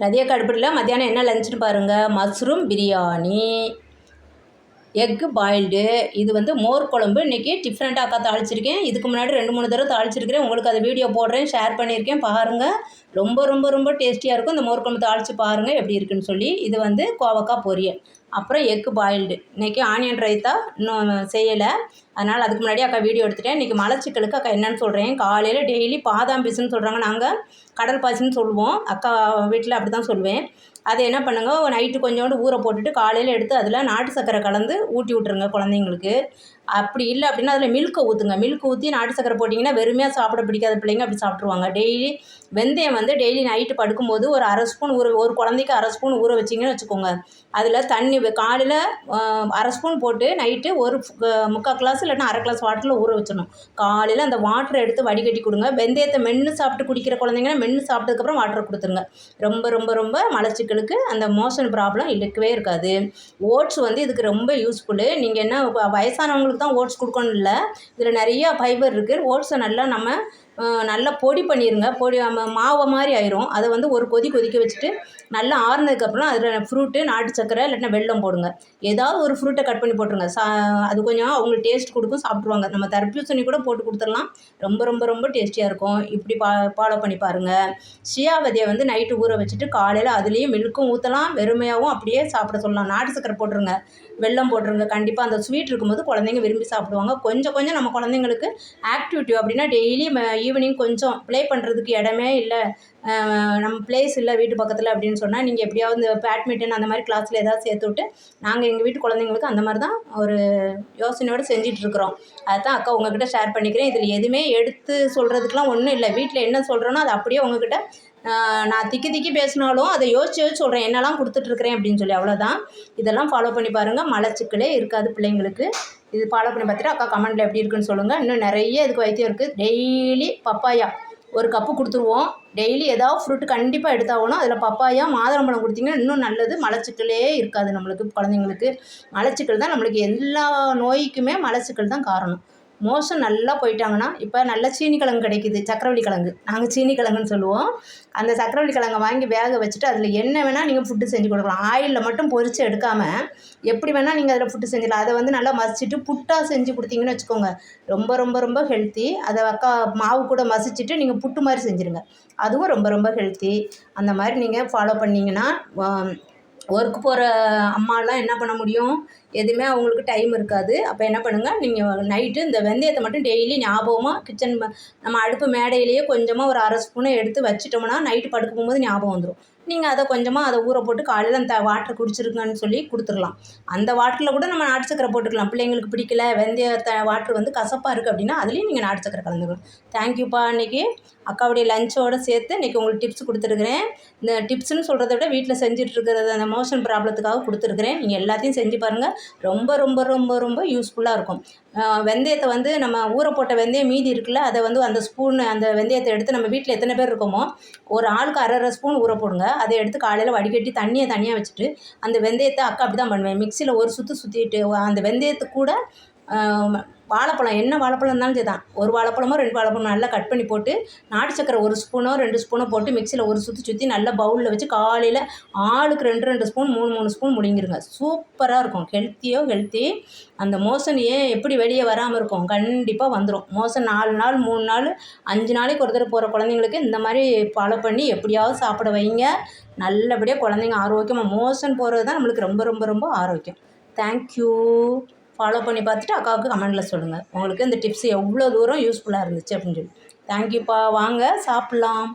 ரதியா கடுப்பில் மத்தியானம் என்ன லஞ்சுன்னு பாருங்கள். மஷ்ரூம் பிரியாணி, எக்கு பாயில்டு, இது வந்து மோர் குழம்பு. இன்றைக்கி டிஃப்ரெண்ட்டாக அக்கா தாளிச்சிருக்கேன். இதுக்கு முன்னாடி 2-3 தடவை தாளிச்சிருக்கிறேன். உங்களுக்கு அது வீடியோ போடுறேன், ஷேர் பண்ணியிருக்கேன், பாருங்கள். ரொம்ப ரொம்ப ரொம்ப டேஸ்டியாக இருக்கும். இந்த மோர் குழம்பு தாளித்து பாருங்கள் எப்படி இருக்குன்னு சொல்லி. இது வந்து கோவக்காய் பொரியல், அப்புறம் எக்கு பாயில்டு. இன்றைக்கி ஆனியன் ரைத்தா இன்னும் செய்யலை, அதனால் அதுக்கு முன்னாடி அக்கா வீடியோ எடுத்துட்டேன். இன்றைக்கி மலச்சிக்கலுக்கு அக்கா என்னென்னு சொல்கிறேன். காலையில் டெய்லி பாதாம் பீஸுன்னு சொல்கிறாங்க, நாங்கள் கடல் பாசின்னு சொல்லுவோம். அக்கா வீட்டில் அப்படி தான் சொல்லுவேன். அதை என்ன பண்ணுங்க, நைட்டு கொஞ்சோண்டு ஊற போட்டுட்டு காலையில் எடுத்து அதில் நாட்டு சர்க்கரை கலந்து ஊட்டி விட்ருங்க குழந்தைங்களுக்கு. அப்படி இல்லை அப்படின்னா அதில் மில்க்கை ஊற்றுங்க. மில்க் ஊற்றி நாட்டு சர்க்கரை போட்டிங்கன்னா வெறுமையாக சாப்பிட பிடிக்காத பிள்ளைங்க அப்படி சாப்பிட்ருவாங்க. டெய்லி வெந்தயம் வந்து டெய்லி நைட்டு படுக்கும்போது ஒரு 1/2 ஸ்பூன் ஒரு குழந்தைக்கு 1/2 ஸ்பூன் ஊற வச்சிங்கன்னு வச்சுக்கோங்க. அதில் தண்ணி காலையில் 1/2 ஸ்பூன் போட்டு நைட்டு ஒரு 3/4 கிளாஸ் இல்லைன்னா 1/2 கிளாஸ் வாட்டரில் ஊற வச்சிடணும். காலையில் அந்த வாட்டரை எடுத்து வடிகட்டி கொடுங்க. வெந்தயத்தை மென்று சாப்பிட்டு குடிக்கிற குழந்தைங்கன்னா மென்று சாப்பிட்டதுக்கப்புறம் வாட்டரை கொடுத்துருங்க. ரொம்ப ரொம்ப ரொம்ப மலச்சிக்கலுக்கு அந்த மோஷன் ப்ராப்ளம் இருக்கவே இருக்காது. ஓட்ஸ் வந்து இதுக்கு ரொம்ப யூஸ்ஃபுல்லு. நீங்கள் என்ன வயசானவங்களுக்கு தான் ஓட்ஸ் கொடுக்கணும் இல்லை, இதில் நிறையா ஃபைபர் இருக்குது. ஓட்ஸை நல்லா பொடி பண்ணிடுங்க. மாவு மாதிரி ஆயிரும். அதை வந்து ஒரு கொதிக்க வச்சுட்டு நல்லா ஆறுனதுக்கப்புறம் அதில் ஃப்ரூட்டு, நாட்டு சக்கரை இல்லைன்னா வெல்லம் போடுங்க. ஏதாவது ஒரு ஃப்ரூட்டை கட் பண்ணி போட்டுருங்க. அது கொஞ்சம் அவங்களுக்கு டேஸ்ட் கொடுக்கும், சாப்பிட்ருவாங்க. நம்ம தர்பூசணி கூட போட்டு கொடுத்துடலாம். ரொம்ப ரொம்ப ரொம்ப டேஸ்டியாக இருக்கும். இப்படி ஃபாலோ பண்ணி பாருங்கள். சியா விதையை வந்து நைட்டு ஊற வச்சுட்டு காலையில் அதுலேயும் மில்க்கும் ஊற்றலாம், வெறுமையாகவும் அப்படியே சாப்பிட சொல்லலாம். நாட்டு சக்கரை போட்டுருங்க, வெல்லம் போட்டுருங்க. கண்டிப்பாக அந்த ஸ்வீட் இருக்கும்போது குழந்தைங்க விரும்பி சாப்பிடுவாங்க. கொஞ்சம் கொஞ்சம் நம்ம குழந்தைங்களுக்கு ஆக்டிவிட்டி அப்படின்னா டெய்லி ஈவினிங் கொஞ்சம் ப்ளே பண்ணுறதுக்கு இடமே இல்லை, நம்ம பிளேஸ் இல்லை வீட்டு பக்கத்தில் அப்படின்னு சொன்னால் நீங்கள் எப்படியாவது இந்த பேட்மிண்டன் அந்த மாதிரி கிளாஸில் ஏதாவது சேர்த்து விட்டு, நாங்கள் எங்கள் வீட்டு குழந்தைங்களுக்கு அந்த மாதிரி தான் ஒரு யோசனையோடு செஞ்சிட்ருக்குறோம். அதுதான் அக்கா உங்கள்கிட்ட ஷேர் பண்ணிக்கிறேன். இதில் எதுவுமே எடுத்து சொல்கிறதுக்கெலாம் ஒன்றும் இல்லை. வீட்டில் என்ன சொல்கிறேனோ அதை அப்படியே உங்கள்கிட்ட நான் திக்கி பேசினாலும் அதை யோசிச்சு சொல்கிறேன், என்னெல்லாம் கொடுத்துட்ருக்குறேன் அப்படின்னு சொல்லி. அவ்வளோதான். இதெல்லாம் ஃபாலோ பண்ணி பாருங்கள். மலச்சிக்கலே இருக்காது பிள்ளைங்களுக்கு. இது ஃபாலோ பண்ணி பார்த்துட்டு அக்கா கமெண்ட்டில் எப்படி இருக்குன்னு சொல்லுங்கள். இன்னும் நிறைய இதுக்கு வைத்தியம் இருக்குது. டெய்லி பப்பாயா ஒரு கப்பு கொடுத்துருவோம். டெய்லி ஏதாவது ஃப்ரூட் கண்டிப்பாக எடுத்தாகணும். அதில் பப்பாயா, மாதுளம்பழம் கொடுத்தீங்கன்னா இன்னும் நல்லது. மலச்சிக்கலே இருக்காது நம்மளுக்கு. குழந்தைங்களுக்கு மலச்சிக்கல் தான் நம்மளுக்கு எல்லா நோய்க்குமே மலச்சிக்கல் தான் காரணம். மோஷன் நல்லா போயிட்டாங்கன்னா, இப்போ நல்ல சீனி கிழங்கு கிடைக்குது, சக்கரவள்ளி கிழங்கு, நாங்கள் சீனி கிழங்குன்னு சொல்லுவோம். அந்த சக்கரவள்ளி கிழங்கை வாங்கி வேக வச்சுட்டு அதில் என்ன வேணால் நீங்கள் ஃபுட்டு செஞ்சு கொடுக்கலாம். ஆயிலில் மட்டும் பொரித்து எடுக்காமல் எப்படி வேணால் நீங்கள் அதில் ஃபுட்டு செஞ்சிடலாம். அதை வந்து நல்லா மசிச்சுட்டு புட்டாக செஞ்சு கொடுத்தீங்கன்னு வச்சுக்கோங்க, ரொம்ப ரொம்ப ரொம்ப ஹெல்த்தி. அதை மாவு கூட மசிச்சுட்டு நீங்கள் புட்டு மாதிரி செஞ்சுருங்க, அதுவும் ரொம்ப ரொம்ப ஹெல்த்தி. அந்த மாதிரி நீங்கள் ஃபாலோ பண்ணிங்கன்னா ஒர்க்கு போகிற அம்மாலாம் என்ன பண்ண முடியும், எதுவுமே அவங்களுக்கு டைம் இருக்காது. அப்போ என்ன பண்ணுங்கள், நீங்கள் நைட்டு இந்த வெந்தயத்தை மட்டும் டெய்லி ஞாபகமாக நம்ம அடுப்பு மேடையிலேயே கொஞ்சமாக ஒரு 1/2 ஸ்பூனை எடுத்து வச்சிட்டோம்னா நைட்டு படுக்க போகும்போது ஞாபகம் வந்துடும். நீங்கள் அதை கொஞ்சமாக அதை ஊற போட்டு காலையில் அந்த வாட்டர் குடிச்சிருங்கன்னு சொல்லி கொடுத்துடலாம். அந்த வாட்டரில் கூட நம்ம நாட்டு சக்கரை போட்டுக்கலாம். பிள்ளைங்களுக்கு பிடிக்கல, வெந்தயத்தை வாட்ரு வந்து கசப்பாக இருக்குது அப்படின்னா அதுலேயும் நீங்கள் நாட்டு சக்கரை கலந்துக்கலாம். தேங்க்யூப்பா. இன்றைக்கி அக்காவுடைய லஞ்சோடு சேர்த்து இன்றைக்கி உங்களுக்கு டிப்ஸ் கொடுத்துருக்குறேன். இந்த டிப்ஸ்ன்னு சொல்கிறத விட வீட்டில் செஞ்சிட்ருக்கிறது அந்த மோஷன் ப்ராப்ளத்துக்காக கொடுத்துருக்குறேன். நீங்கள் எல்லாத்தையும் செஞ்சு பாருங்கள். ரொம்ப ரொம்ப ரொம்ப ரொம்ப யூஸ்ஃபுல்லாக இருக்கும். வெந்தயத்தை வந்து நம்ம ஊற போட்ட வெந்தயம் மீதி இருக்குல்ல, அதை வந்து அந்த வெந்தயத்தை எடுத்து நம்ம வீட்டில் எத்தனை பேர் இருக்கோமோ ஒரு ஆளுக்கு 1/2 ஸ்பூன் ஊற போடுங்க. அதை எடுத்து காலையில் வடிகட்டி தண்ணியை தனியாக வச்சுட்டு அந்த வெந்தயத்தை அக்கா அப்படி தான் பண்ணுவேன், மிக்சியில் ஒரு சுற்றிட்டு அந்த வெந்தயத்துக்கு கூட வாழைப்பழம், என்ன வாழைப்பழம் இருந்தாலும் சரி தான், ஒரு வாழைப்பழமோ 2 வாழைப்பழமோ நல்லா கட் பண்ணி போட்டு நாட்டு சக்கரை 1 ஸ்பூனோ 2 ஸ்பூனோ போட்டு மிக்சியில் ஒரு சுற்றி நல்லா பவுலில் வச்சு காலையில் ஆளுக்கு 2 ஸ்பூன் 3 ஸ்பூன் முழுங்கிருங்க. சூப்பராக இருக்கும். ஹெல்த்தி. அந்த மோஷன் எப்படி வெளியே வராமல் இருக்கும், கண்டிப்பாக வந்துடும். மோஷன் 4 நாள் 3 நாள் 5 நாளைக்கு ஒரு தடவை போகிற குழந்தைங்களுக்கு இந்த மாதிரி ஃபாலோ பண்ணி எப்படியாவது சாப்பிட வைங்க. நல்லபடியாக குழந்தைங்க ஆரோக்கியமாக மோஷன் போகிறது தான் நம்மளுக்கு ரொம்ப ரொம்ப ரொம்ப ஆரோக்கியம். தேங்க்யூ. ஃபாலோ பண்ணி பார்த்துட்டு அக்காவுக்கு கமெண்டில் சொல்லுங்கள் உங்களுக்கு இந்த டிப்ஸ் எவ்வளோ தூரம் யூஸ்ஃபுல்லாக இருந்துச்சு அப்படின்னு சொல்லி. தேங்க்யூப்பா. வாங்க சாப்பிட்லாம்.